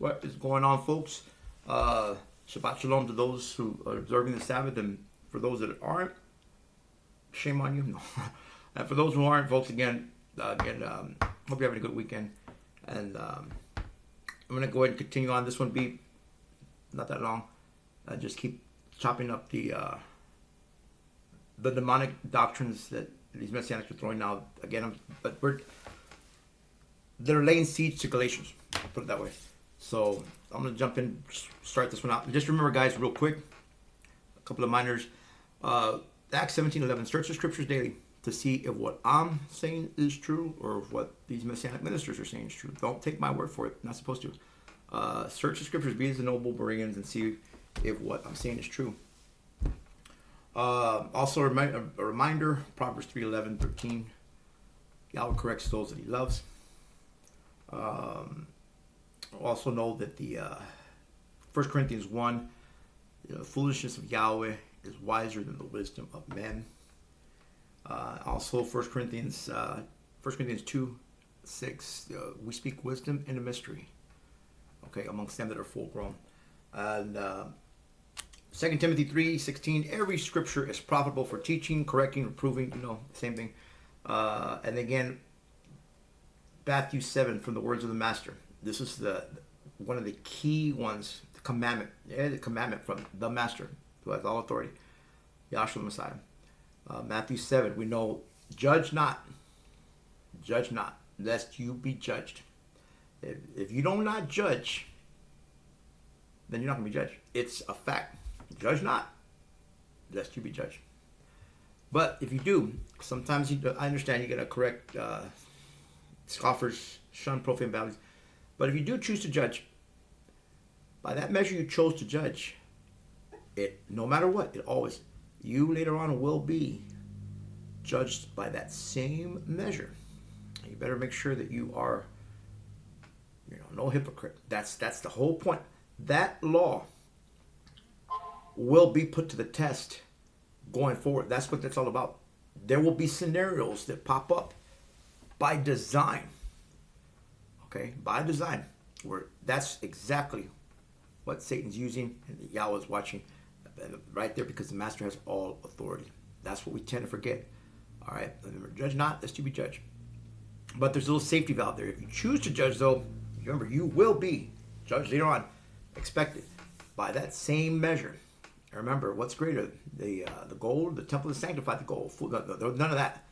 What is going on, folks? Shabbat Shalom to those who are observing the Sabbath, and for those that aren't, shame on you. No. And for those who aren't, folks, again, hope you're having a good weekend. And I'm going to go ahead and continue on. This one be not that long. Just keep chopping up the demonic doctrines that these Messianics are throwing out. Again, they're laying siege to Galatians, put it that way. So I'm going to jump in, start this one out. Just remember, guys, real quick, a couple of minors. Acts 17:11, search the scriptures daily to see if what I'm saying is true or if what these Messianic ministers are saying is true. Don't take my word for it. Not supposed to. Search the scriptures, be as the noble Bereans, and see if what I'm saying is true. Also, a reminder, Proverbs 3:11-13. Yahweh corrects those that he loves. Also know that the 1 Corinthians 1, the foolishness of Yahweh is wiser than the wisdom of men. Also 1 Corinthians 2:6, we speak wisdom in a mystery, okay, amongst them that are full grown. And 2 Timothy 3:16, every scripture is profitable for teaching, correcting, reproving, same thing. And again, Matthew 7, from the words of the Master. This is one of the key ones, the commandment from the Master, who has all authority, YAHSHUA the Messiah. Matthew 7, we know, judge not, lest you be judged. If you do not judge, then you're not going to be judged. It's a fact. Judge not, lest you be judged. But if you do, sometimes I understand you got to correct scoffers, shun profane values. But if you do choose to judge, by that measure you chose to judge, it, no matter what, you later on will be judged by that same measure. You better make sure that you are, no hypocrite. That's the whole point. That law will be put to the test going forward. That's what that's all about. There will be scenarios that pop up by design. Okay, by design, where that's exactly what Satan's using, and Yahweh is watching right there, because the Master has all authority. That's what we tend to forget. All right, remember, judge not, lest you be judged. But there's a little safety valve there. If you choose to judge, though, remember, you will be judged later on. Expect it by that same measure. And remember, what's greater, the gold, the temple is sanctified, the gold. None of that.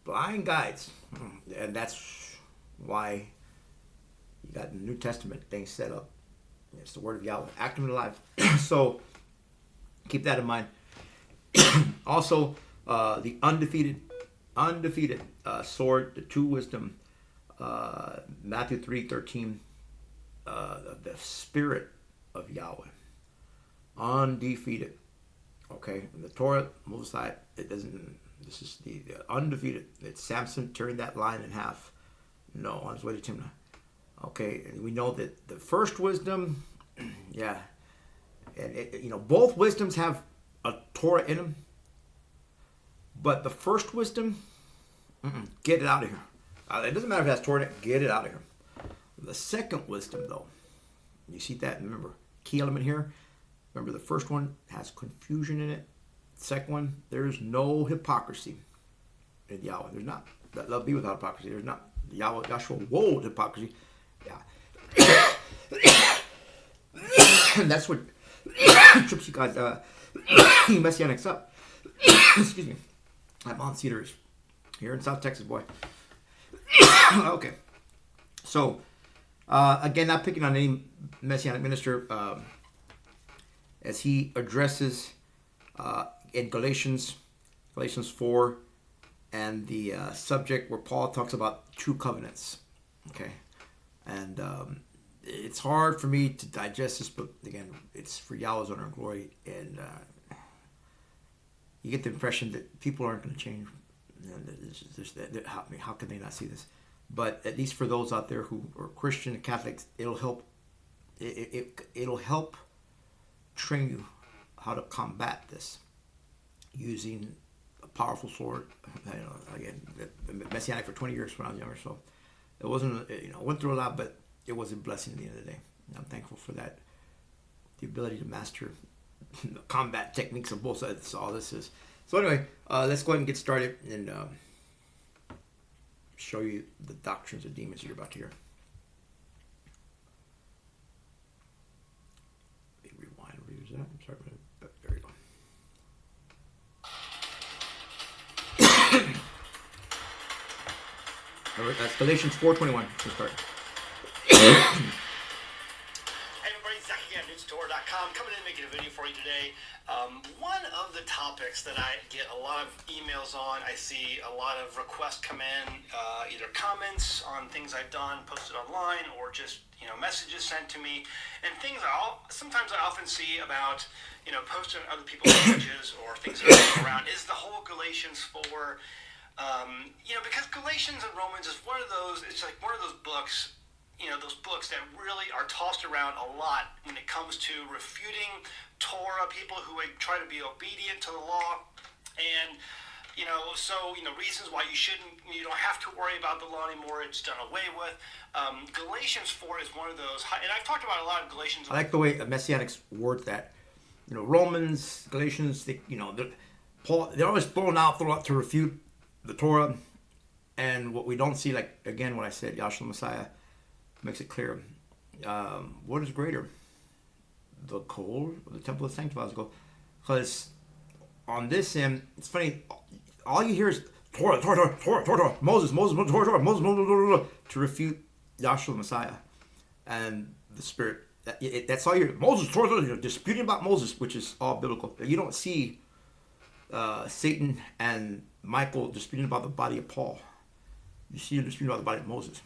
Blind guides, and that's why you got the New Testament thing set up. It's the word of Yahweh, active and alive. So keep that in mind. Also, the undefeated sword, the true wisdom, Matthew 3:13, the spirit of Yahweh, undefeated. Okay, and the Torah moves aside. It doesn't. This is the undefeated. It's Samson tearing that line in half. No, on his way to Timnah. Okay, and we know that the first wisdom, yeah, and both wisdoms have a Torah in them, but the first wisdom, get it out of here. It doesn't matter if it has Torah in it, get it out of here. The second wisdom, though, you see that, remember, key element here, remember the first one has confusion in it. Second one, there's no hypocrisy in Yahweh. There's not. Let love be without hypocrisy. There's not. Yahweh, YAHSHUA, whoa, hypocrisy. Yeah. And that's what trips you guys, you Messianics up. Excuse me. I'm on Cedars here in South Texas, boy. Okay. So, again, not picking on any Messianic minister, as he addresses in Galatians 4, and the subject where Paul talks about true covenants. Okay. And it's hard for me to digest this, but again, it's for Yahweh's honor and glory. And you get the impression that people aren't going to change. How can they not see this? But at least for those out there who are Christian and Catholics, it'll help. It'll help train you how to combat this using a powerful sword. Again, the Messianic for 20 years when I was younger, so it wasn't. I went through a lot, but it was a blessing at the end of the day. I'm thankful for that, the ability to master the combat techniques of both sides. That's all this is. So anyway, let's go ahead and get started and show you the doctrines of demons you're about to hear. Let me rewind and reuse that. I'm sorry about that. There we go. All right, that's Galatians 4:21. Let's start. Coming in and making a video for you today. One of the topics that I get a lot of emails on, I see a lot of requests come in, either comments on things I've done, posted online, or just messages sent to me, and things sometimes I often see about posted on other people's pages or things that are going around is the whole Galatians 4. Because Galatians and Romans is one of those. It's like one of those books. Those books that really are tossed around a lot when it comes to refuting Torah, people who try to be obedient to the law, and reasons why you don't have to worry about the law anymore. It's done away with. Galatians 4 is one of those, and I've talked about a lot of Galatians. I like the way Messianics word that. Romans, Galatians, they're always thrown out to refute the Torah, and what we don't see, like again, what I said, YAHSHUA Messiah makes it clear. What is greater? The coal or the temple that sanctifies gold? Because on this end, it's funny, all you hear is Torah, Moses, Torah, to refute YAHSHUA Messiah and the Spirit. That's all you hear. Moses, Torah, disputing about Moses, which is all biblical. You don't see Satan and Michael disputing about the body of Paul. You see him disputing about the body of Moses.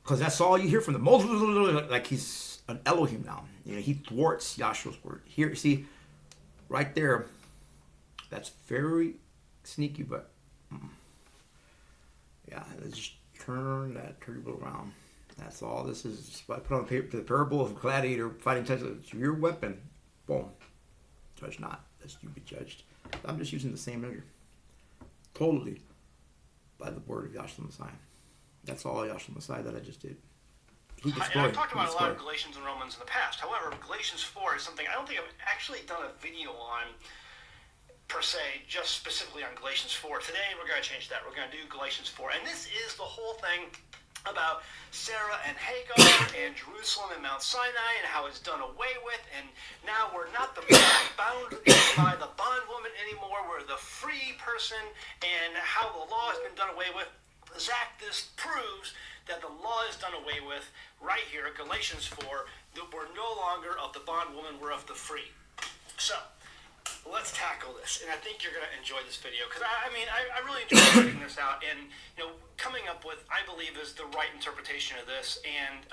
Because that's all you hear from the Moses, like he's an Elohim now. He thwarts YAHSHUA's word. Here, you see, right there, that's very sneaky, but yeah, let's just turn that turtle around. That's all this is. Just put on paper, the parable of gladiator fighting Tesla. It's your weapon. Boom. Judge not, lest you be judged. I'm just using the same measure. Totally by the word of YAHSHUA Messiah. That's all YAHSHUA Messiah that I just did. I've talked about a lot of Galatians and Romans in the past. However, Galatians 4 is something I don't think I've actually done a video on, per se, just specifically on Galatians 4. Today, we're going to change that. We're going to do Galatians 4. And this is the whole thing about Sarah and Hagar and Jerusalem and Mount Sinai and how it's done away with. And now we're not bound by the bondwoman anymore. We're the free person, and how the law has been done away with. Zach, this proves that the law is done away with right here, Galatians 4, that we're no longer of the bondwoman, we're of the free. So, let's tackle this, and I think you're going to enjoy this video, because I really enjoy checking this out, and coming up with, I believe, is the right interpretation of this, and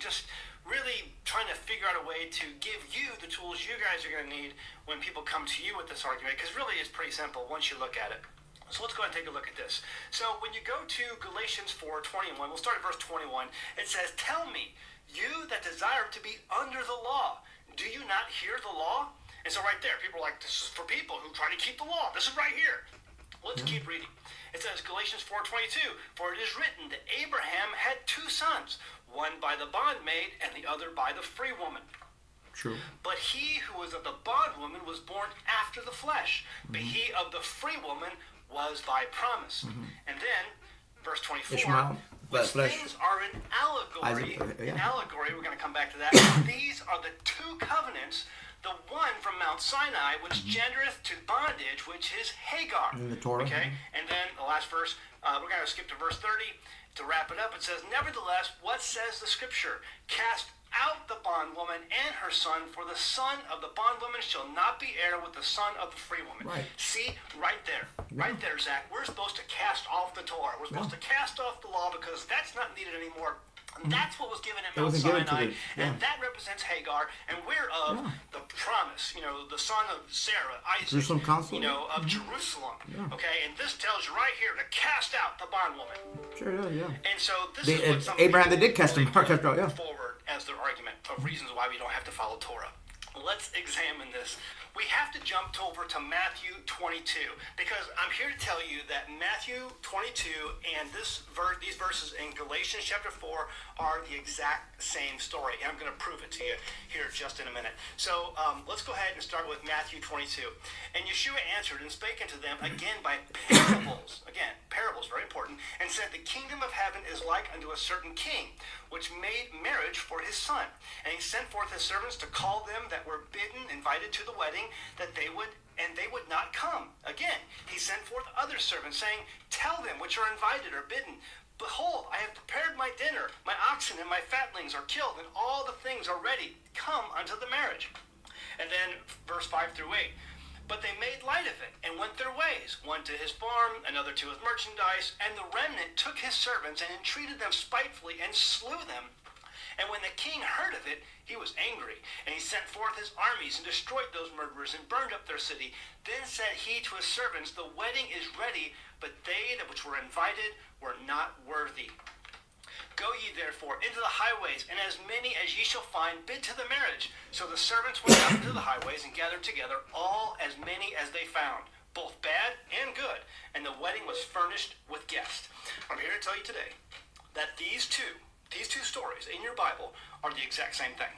just really trying to figure out a way to give you the tools you guys are going to need when people come to you with this argument, because really it's pretty simple once you look at it. So let's go ahead and take a look at this. So when you go to Galatians 4:21, we'll start at verse 21. It says, "Tell me, you that desire to be under the law, do you not hear the law?" And so right there, people are like, this is for people who try to keep the law. This is right here. Let's keep reading. It says, Galatians 4:22, "For it is written that Abraham had two sons, one by the bondmaid and the other by the free woman. True. But he who was of the bondwoman was born after the flesh, but he of the free woman was by promise." And then, verse 24, Ishmael, which flesh. things are an allegory. Isaac, An allegory, we're going to come back to that. These are the two covenants, the one from Mount Sinai, which gendereth to bondage, which is Hagar. In the Torah. Okay, and then the last verse, we're going to skip to verse 30. To wrap it up, it says, "Nevertheless, what says the scripture? Cast out the bondwoman and her son, for the son of the bondwoman shall not be heir with the son of the free woman." Right. See, right there, Zach, we're supposed to cast off the Torah. We're supposed to cast off the law because that's not needed anymore. And that's what was given at Mount Sinai, and that represents Hagar, and we're of the promise, the son of Sarah, Isaac, Jerusalem council, of Jerusalem. Okay, and this tells you right here to cast out the bondwoman. Sure, yeah. And so this is what some Abraham, they did cast him. forward as their argument of reasons why we don't have to follow Torah. let's examine this. We have to jump over to Matthew 22 because I'm here to tell you that Matthew 22 and these verses in Galatians chapter 4 are the exact same story. And I'm going to prove it to you here just in a minute. So let's go ahead and start with Matthew 22. And Yeshua answered and spake unto them again by parables. Again, parables, very important. And said, the kingdom of heaven is like unto a certain king, which made marriage for his son. And he sent forth his servants to call them that were bidden, invited to the wedding, that they would not come. Again, he sent forth other servants, saying, tell them which are invited or bidden, behold, I have prepared my dinner, my oxen and my fatlings are killed, and all the things are ready. Come unto the marriage. And then verse 5 through 8. But they made light of it, and went their ways, one to his farm, another to his merchandise, and the remnant took his servants, and entreated them spitefully, and slew them. And when the king heard of it, he was angry, and he sent forth his armies, and destroyed those murderers, and burned up their city. Then said he to his servants, the wedding is ready, but they that which were invited were not worthy. Go ye therefore into the highways, and as many as ye shall find, bid to the marriage. So the servants went out into the highways, and gathered together all as many as they found, both bad and good. And the wedding was furnished with guests. I'm here to tell you today that these two stories in your Bible are the exact same thing.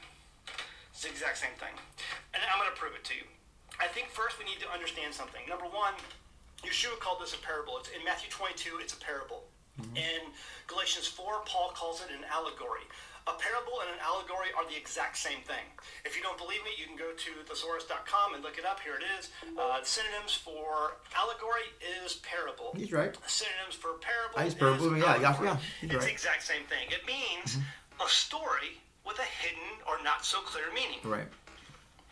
It's the exact same thing. And I'm going to prove it to you. I think first we need to understand something. Number one, Yeshua called this a parable. It's in Matthew 22, it's a parable. Mm-hmm. In Galatians 4, Paul calls it an allegory. A parable and an allegory are the exact same thing. If you don't believe me, you can go to thesaurus.com and look it up. Here it is. Synonyms for allegory is parable. He's right. Synonyms for parable is parable. Yeah. It's right. The exact same thing. It means a story with a hidden or not so clear meaning. Right.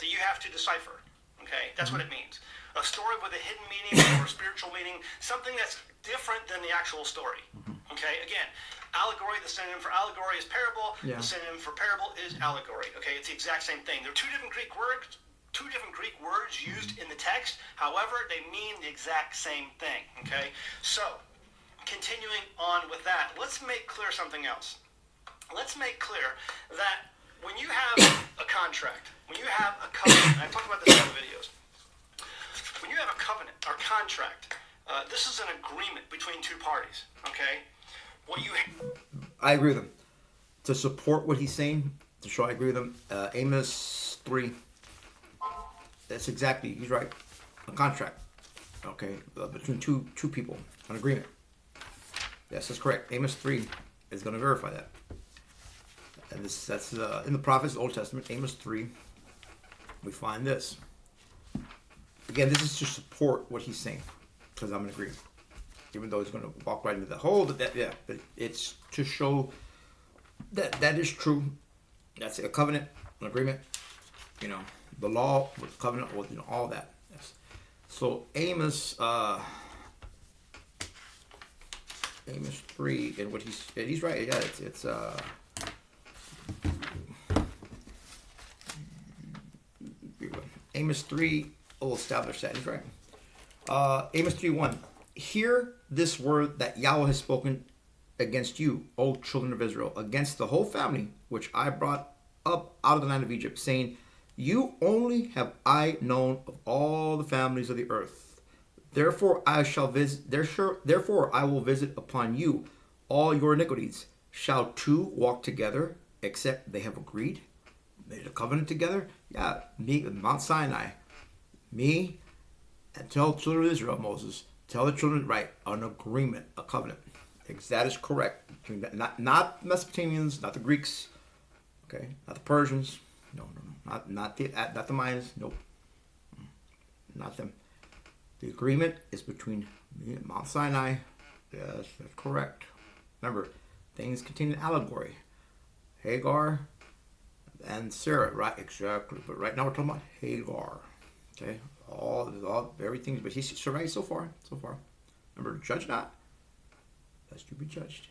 That you have to decipher. Okay? That's what it means. A story with a hidden meaning or spiritual meaning, something that's different than the actual story. Okay? Again, allegory, the synonym for allegory is parable. Yeah. The synonym for parable is allegory. Okay? It's the exact same thing. There are two different Greek words used in the text. However, they mean the exact same thing. Okay? So, continuing on with that, let's make clear something else. Let's make clear that when you have a contract, when you have a covenant, and I talked about this in other videos, when you have a covenant or contract, this is an agreement between two parties, okay? I agree with him. To support what he's saying, to show I agree with him, Amos 3, that's exactly, he's right, a contract, okay, between two people, an agreement. Yes, that's correct. Amos 3 is going to verify that. And that's in the prophets, the Old Testament, Amos 3, we find this. Again, this is to support what he's saying, because I'm in agreement. Even though he's going to walk right into the hole, but it's to show that is true. That's a covenant, an agreement, the law with covenant, with all that. Yes. So Amos 3, and what he's right. Yeah, it's Amos 3 will establish that. He's right. Amos 3:1. Hear this word that Yahweh has spoken against you, O children of Israel, against the whole family which I brought up out of the land of Egypt, saying, you only have I known of all the families of the earth. Therefore I will visit upon you all your iniquities. Shall two walk together except they have agreed? Made a covenant together? Yeah, me, Mount Sinai. Me, and tell children of Israel, Moses, tell the children, right, an agreement, a covenant. That is correct. Not Mesopotamians, not the Greeks, okay, not the Persians, no, not the Mayans, nope, not them. The agreement is between me and Mount Sinai. Yes, that's correct. Remember, things contain an allegory. Hagar and Sarah, right? Exactly. But right now we're talking about Hagar. Okay, everything. But he's right so far. Remember, judge not, lest you be judged.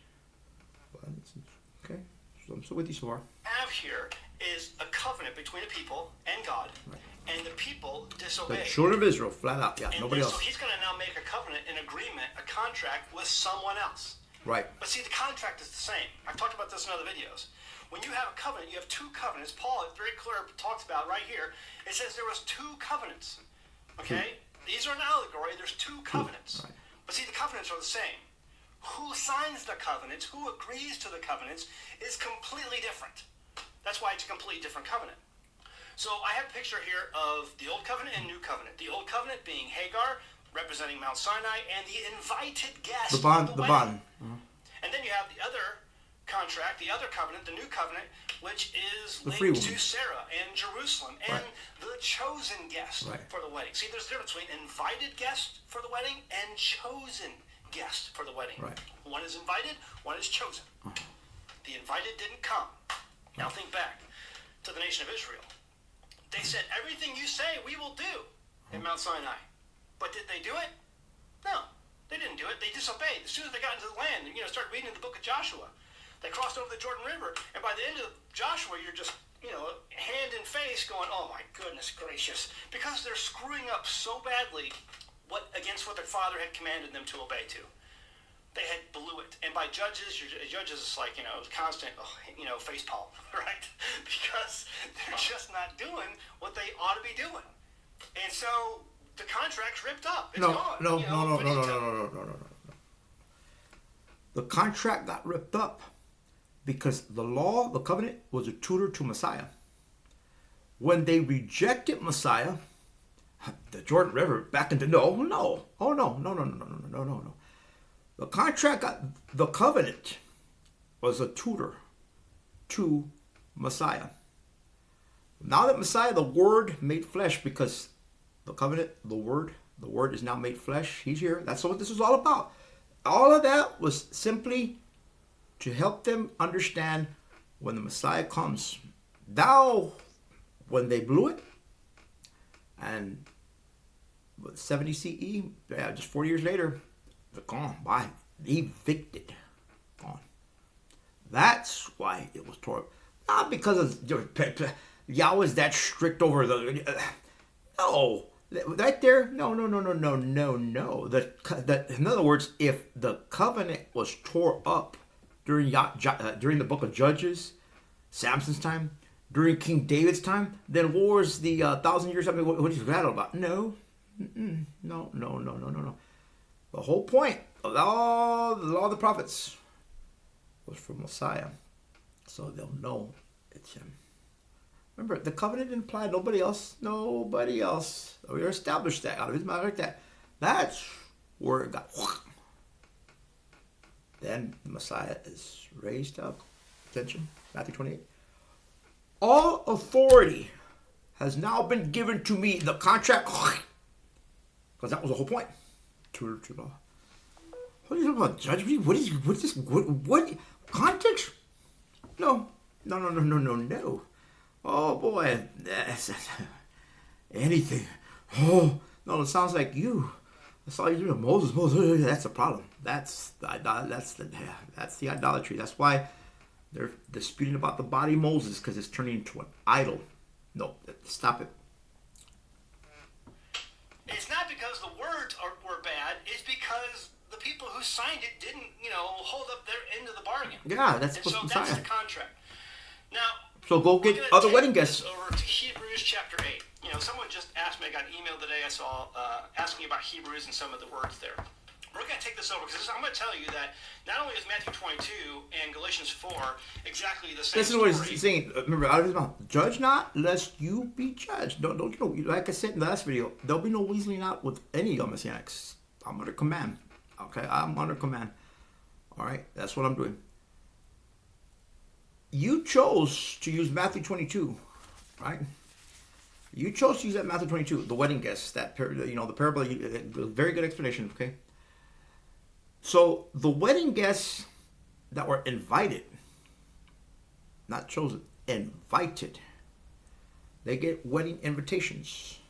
Okay, so I'm still with you so far. Have here is a covenant between a people and God, right. And the people disobey. The children of Israel, flat out, yeah, nobody else. So he's going to now make a covenant, an agreement, a contract with someone else. Right. But see, the contract is the same. I've talked about this in other videos. When you have a covenant, you have two covenants. Paul very clear talks about right here. It says there was two covenants. Okay? These are an allegory. There's two covenants. Right. But see, the covenants are the same. Who signs the covenants, who agrees to the covenants, is completely different. That's why it's a completely different covenant. So I have a picture here of the Old Covenant and New Covenant. The Old Covenant being Hagar, representing Mount Sinai, and the invited guest. The bond. And then you have the other contract, the other covenant, the New Covenant, which is the linked to Sarah and Jerusalem and the chosen guest for the wedding. See, there's a difference between invited guest for the wedding and chosen guest for the wedding. Right. One is invited, one is chosen. The invited didn't come. Now think back to the nation of Israel. They said, everything you say, we will do in Mount Sinai. But did they do it? No, they didn't do it. They disobeyed. As soon as they got into the land, start reading in the book of Joshua. They crossed over the Jordan River, and by the end of Joshua, you're just, hand in face going, oh my goodness gracious. Because they're screwing up so badly against what their father had commanded them to obey to. They had blew it. And by Judges is like, constant, facepalm, right? Because they're just not doing what they ought to be doing. And so the contract's ripped up. It's gone. No. The contract got ripped up because the law, the covenant, was a tutor to Messiah. When they rejected Messiah, the Jordan River back into no. The contract, the covenant, was a tutor to Messiah. Now that Messiah, the Word, made flesh, because the covenant, the Word is now made flesh. He's here. That's what this is all about. All of that was simply to help them understand when the Messiah comes. Now, when they blew it, and 70 CE, just 40 years later, they're gone. Bye. Evicted. Gone. That's why it was torn. Not because of Yahweh's that strict over the. No. Right there. No. In other words, if the covenant was tore up during the book of Judges, Samson's time, during King David's time, then what was the 1,000 years? I mean, what is that all about? No. The whole point of all the law of the prophets was for Messiah, so they'll know it's him. Remember, the covenant implied nobody else. We established that out of his mouth like that. That's where it got. Then the Messiah is raised up. Attention, Matthew 28. All authority has now been given to me. The contract, because that was the whole point. To law. What are you talking about judgment? What is this? What context? No. Oh boy, anything. Oh no, it sounds like you. That's all you do. Moses. That's the problem. That's the idolatry. That's why they're disputing about the body of Moses, because it's turning into an idol. No, stop it. It's not because the words were bad. It's because the people who signed it didn't, hold up their end of the bargain. Yeah, that's supposed to be that's the contract. Now, so go get other wedding guests. Over to Hebrews chapter 8. Someone just asked me. I got an email today. I saw asking about Hebrews and some of the words there. We're going to take this over because I'm going to tell you that not only is Matthew 22 and Galatians 4 exactly the same. Listen to what he's saying. Remember, out of his mouth, judge not, lest you be judged. Don't like I said in the last video, there'll be no weaseling out with any of Messianics. I'm under command. Okay, I'm under command. All right, that's what I'm doing. You chose to use Matthew 22, right? You chose to use that Matthew 22, the wedding guests, the parable. Very good explanation. Okay. So the wedding guests that were invited, not chosen, invited, they get wedding invitations.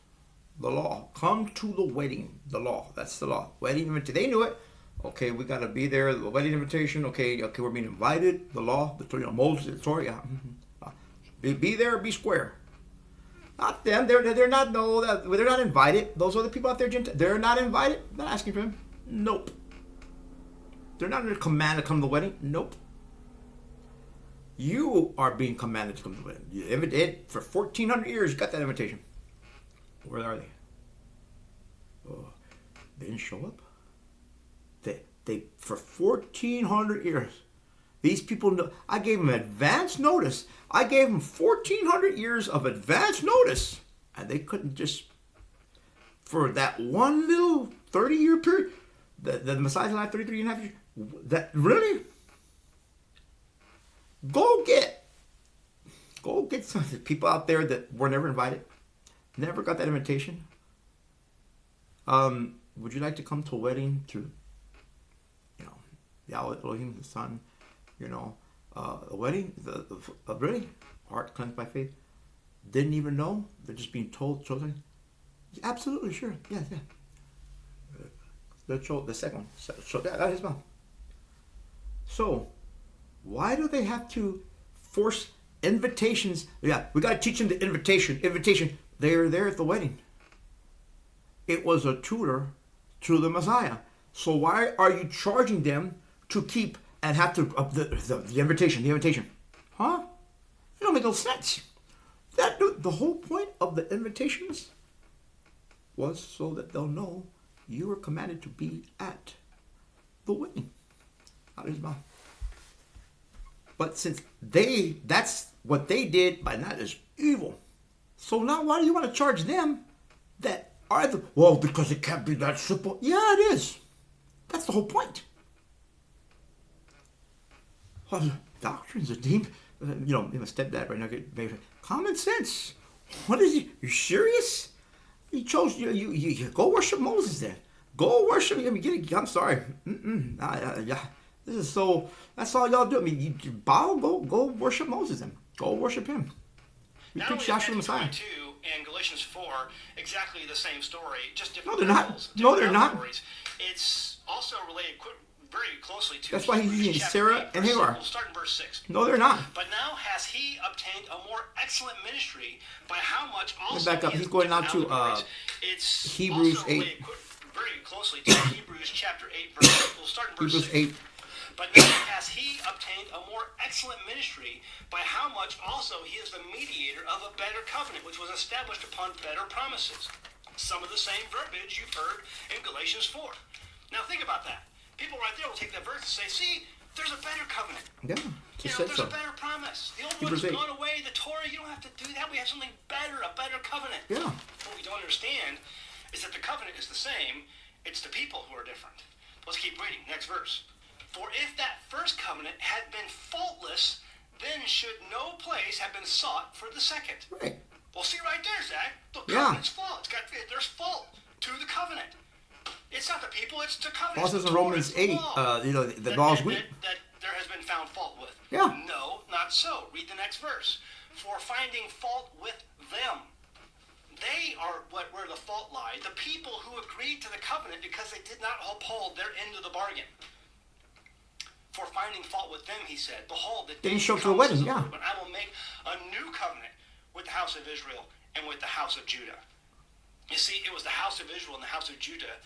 The law, come to the wedding. The law, that's the law. Wedding invitation. They knew it. Okay, we got to be there. The wedding invitation. Okay, we're being invited. The law, Moses, the Torah. Yeah. Be there. Be square. Not them. They're not. No, they're not invited. Those other people out there, they're not invited. Not asking for him. Nope. They're not under command to come to the wedding. Nope. You are being commanded to come to the wedding. For 1,400 years, you got that invitation. Where are they? Oh, they didn't show up. They for 1,400 years, these people know. I gave them advance notice. I gave them 1,400 years of advance notice, and they couldn't just, for that one little 30-year period, the Messiah's life 33 and a half years. That really? Go get some people out there that were never invited, never got that invitation. Would you like to come to a wedding to, Yahweh Elohim, the Son, a wedding, really, heart cleansed by faith, didn't even know, they're just being told, chosen. Absolutely, sure, yeah. The second one, show that out of his mouth. So, why do they have to force invitations? Yeah, we got to teach them the invitation. They're there at the wedding. It was a tutor to the Messiah. So why are you charging them to keep and have to the invitation? Huh? It don't make no sense. The whole point of the invitations was so that they'll know you were commanded to be at the wedding. Out of his mouth. But since that's what they did by that is evil. So now why do you want to charge them that are because it can't be that simple? Yeah, it is. That's the whole point. Well, doctrines are deep. My stepdad right now get common sense. What is it? You serious? You chose you go worship Moses then. Go worship him. I'm sorry. Yeah. This is so. That's all y'all do. I mean, you bow. Go worship Moses then. Go worship him. We preach YAHSHUA Messiah. And Galatians 4, exactly the same story, just different. No, they're not. No, they're not. It's also related very closely to. That's why he's using Sarah and Hagar. We'll start in verse 6. No, they're not. But now has he obtained a more excellent ministry by how much also. Let's back up. He's going now to it's Hebrews also 8. Very closely to Hebrews chapter 8, verse 6. We'll start in verse Hebrews 6. 8. But now has he obtained a more excellent ministry, by how much also he is the mediator of a better covenant, which was established upon better promises. Some of the same verbiage you've heard in Galatians 4. Now think about that. People right there will take that verse and say, see, there's a better covenant. Yeah, there's a better promise. The old one's gone away, the Torah, you don't have to do that. We have something better, a better covenant. Yeah. What we don't understand is that the covenant is the same. It's the people who are different. Let's keep reading. Next verse. For if that first covenant had been faultless, then should no place have been sought for the second. Right. Well, see right there, Zach. The covenant's fault. There's fault to the covenant. It's not the people, it's the covenant. Paul says in Romans 8, the law is weak. That there has been found fault with. Yeah. No, not so. Read the next verse. For finding fault with them. They are where the fault lies. The people who agreed to the covenant because they did not uphold their end of the bargain. For finding fault with them, he said, behold, the day show up to the wedding, yeah. But I will make a new covenant with the house of Israel and with the house of Judah. You see, it was the house of Israel and the house of Judah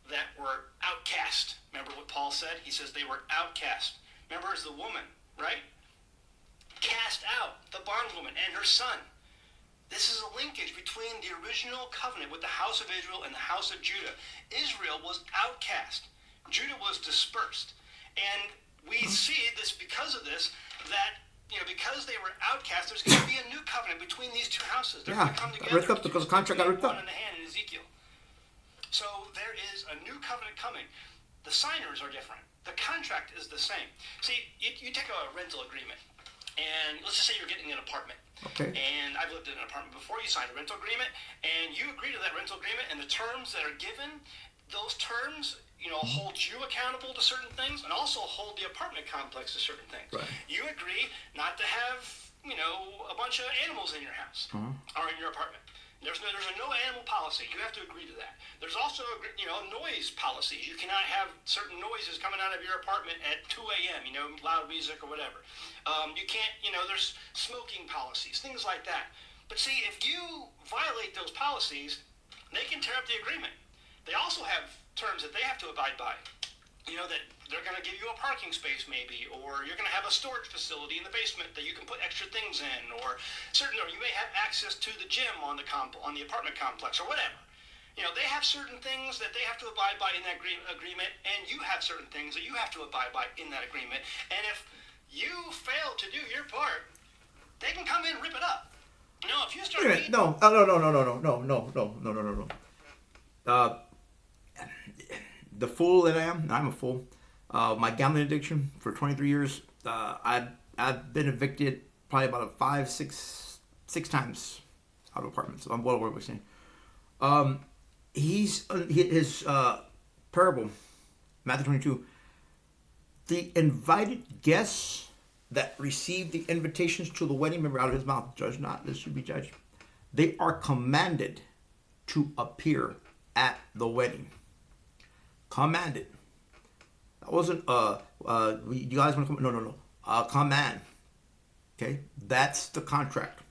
that were outcast. Remember what Paul said? He says they were outcast. Remember, it's the woman, right? Cast out, the bondwoman and her son. This is a linkage between the original covenant with the house of Israel and the house of Judah. Israel was outcast. Judah was dispersed. And we see this because of this, that, because they were outcast, there's going to be a new covenant between these two houses. They're going to come together. Ripped up because the contract got ripped up. In the hand in Ezekiel. So there is a new covenant coming. The signers are different. The contract is the same. See, you take a rental agreement, and let's just say you're getting an apartment. Okay. And I've lived in an apartment before. You sign a rental agreement, and you agree to that rental agreement, and the terms that are given, those terms hold you accountable to certain things and also hold the apartment complex to certain things. Right. You agree not to have, a bunch of animals in your house or in your apartment. There's a no animal policy. You have to agree to that. There's also, noise policies. You cannot have certain noises coming out of your apartment at 2 a.m., loud music or whatever. You can't, there's smoking policies, things like that. But see, if you violate those policies, they can tear up the agreement. They also have terms that they have to abide by. that they're going to give you a parking space maybe, or you're going to have a storage facility in the basement that you can put extra things in, or you may have access to the gym on the apartment complex or whatever. They have certain things that they have to abide by in that agreement, and you have certain things that you have to abide by in that agreement. And if you fail to do your part, they can come in and rip it up. If you start no. The fool that I am, I'm a fool. My gambling addiction for 23 years. I've been evicted probably about six times out of apartments. I'm well aware of what I'm saying. His parable, Matthew 22. The invited guests that received the invitations to the wedding, remember, out of his mouth, judge not, lest you be judged. They are commanded to appear at the wedding. Commanded. That wasn't you guys want to come? No. Command. Okay, that's the contract.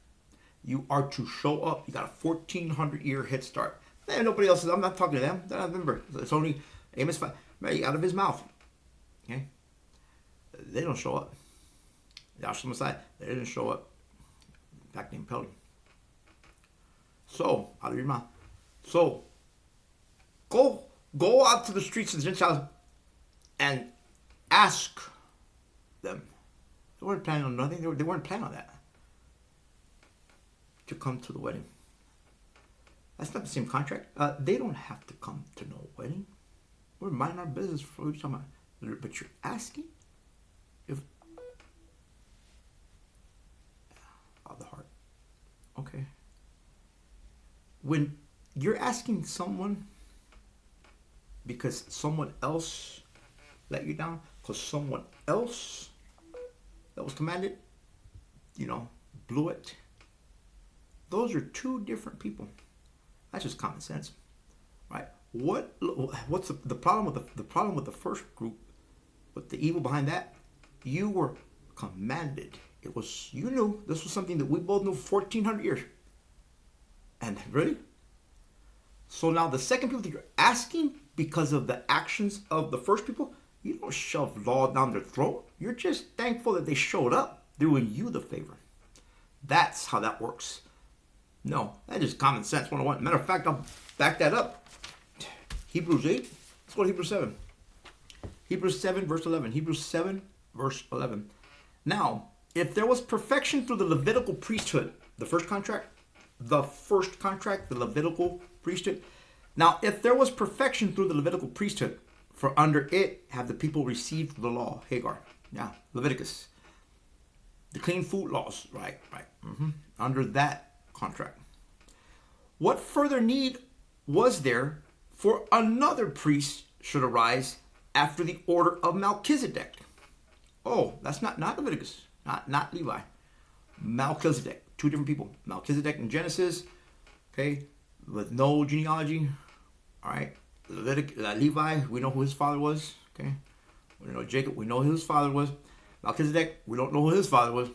You are to show up. You got a 1,400-year head start. There, nobody else is. I'm not talking to them. I remember, it's only Amos 5 out of his mouth. Okay, they don't show up. YAHSHUA Messiah, they didn't show up. Back to IMPALE. So, out of your mouth. So, go out to the streets of the Gentiles and ask them. They weren't planning on nothing. They weren't planning on that. To come to the wedding. That's not the same contract. They don't have to come to no wedding. We're minding our business for what you're talking about. But you're asking if of the heart. Okay. When you're asking someone because someone else let you down, because someone else that was commanded, blew it. Those are two different people. That's just common sense, right? What's the problem with the first group? With the evil behind that, you were commanded. It was, you knew this was something that we both knew 1,400 years. And really? So now the second people that you're asking because of the actions of the first people, you don't shove law down their throat. You're just thankful that they showed up, doing you the favor. That's how that works. No, that's just common sense 101. Matter of fact, I'll back that up. Hebrews 8. Let's go to Hebrews 7. Hebrews 7 verse 11. Hebrews 7 verse 11. Now, if there was perfection through the Levitical priesthood, the first contract, the Levitical priesthood. Now, if there was perfection through the Levitical priesthood, for under it have the people received the law, Hagar. Yeah, Leviticus. The clean food laws, right. Under that contract. What further need was there for another priest should arise after the order of Melchizedek? Oh, that's not Leviticus, not Levi. Melchizedek, two different people. Melchizedek in Genesis, okay, with no genealogy. All right, Levi, we know who his father was. Okay, we know Jacob, we know who his father was. Melchizedek, we don't know who his father was,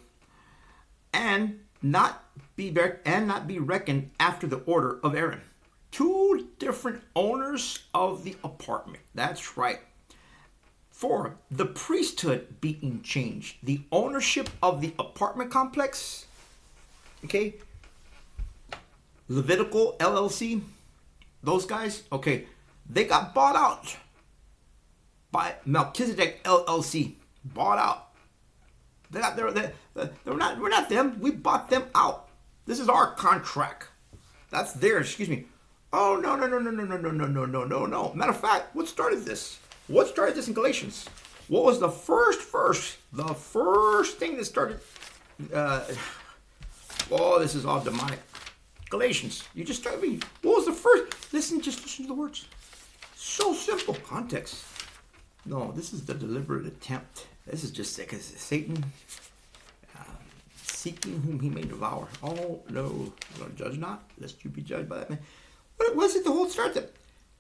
and not be reckoned after the order of Aaron. Two different owners of the apartment. That's right. For the priesthood being changed, the ownership of the apartment complex, okay, Levitical LLC, those guys, okay, they got bought out by Melchizedek LLC. Bought out. We're not them. We bought them out. This is our contract. That's theirs. Excuse me. Oh no. Matter of fact, what started this? What started this in Galatians? What was the first verse? The first thing that started. This is all demonic. Galatians. You just started reading. What was the first? Listen to the words. So simple. Context. No, this is the deliberate attempt. This is just because Satan seeking whom he may devour. Oh no, judge not, lest you be judged by that man. What was it? The whole start that?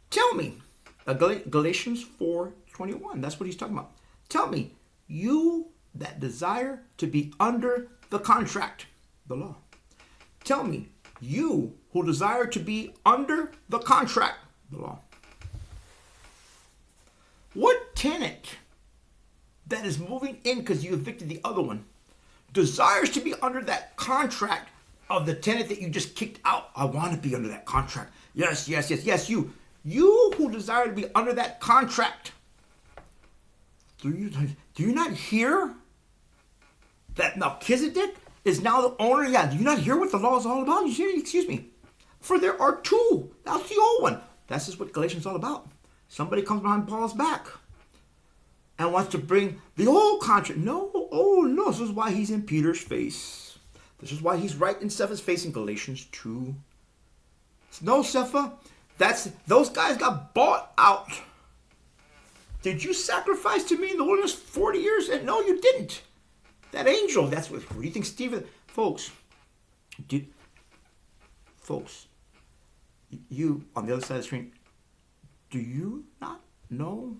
Tell me, Galatians 4:21. That's what he's talking about. Tell me, you that desire to be under the contract, the law. Tell me, you who desire to be under the contract, the law. What tenant that is moving in because you evicted the other one desires to be under that contract of the tenant that you just kicked out. I want to be under that contract. Yes, yes, yes, yes, you. You who desire to be under that contract. Do you not hear that Melchizedek is now the owner? Yeah, do you not hear what the law is all about? You see, excuse me. For there are two. That's the old one. That's just what Galatians is all about. Somebody comes behind Paul's back and wants to bring the old contract. No, oh no, this is why he's in Peter's face. This is why he's right in Cepha's face in Galatians 2. No, Cepha, those guys got bought out. Did you sacrifice to me in the wilderness 40 years? And no, you didn't. That angel, that's what do you think Stephen, folks, you on the other side of the screen, do you not know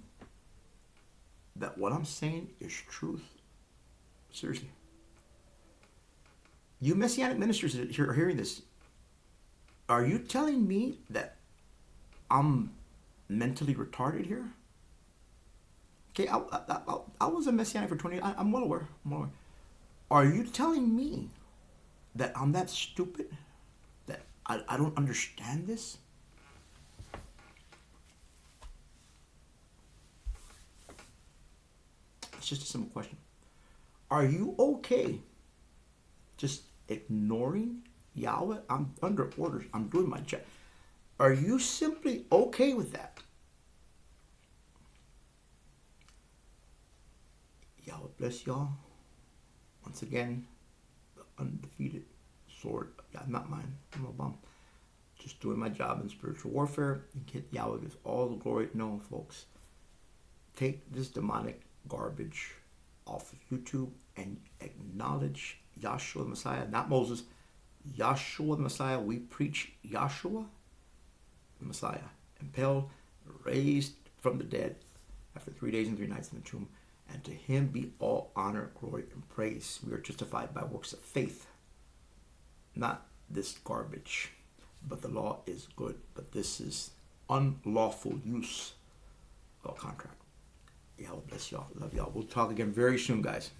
that what I'm saying is truth? Seriously. You Messianic ministers that are hearing this, are you telling me that I'm mentally retarded here? Okay, I was a Messianic for 20 years. I'm well aware. Are you telling me that I'm that stupid? That I don't understand this? It's just a simple question. Are you okay just ignoring Yahweh? I'm under orders. I'm doing my job. Are you simply okay with that? Yahweh bless y'all. Once again, the undefeated sword. Yeah, not mine. I'm a bum. Just doing my job in spiritual warfare. And get Yahweh gives all the glory. No, folks. Take this demonic garbage off of YouTube and acknowledge YAHSHUA the Messiah, not Moses. YAHSHUA the Messiah. We preach YAHSHUA the Messiah, impaled, raised from the dead after 3 days and 3 nights in the tomb. And to him be all honor, glory, and praise. We are justified by works of faith. Not this garbage. But the law is good. But this is unlawful use of a contract. Yahweh bless y'all. Love y'all. We'll talk again very soon, guys.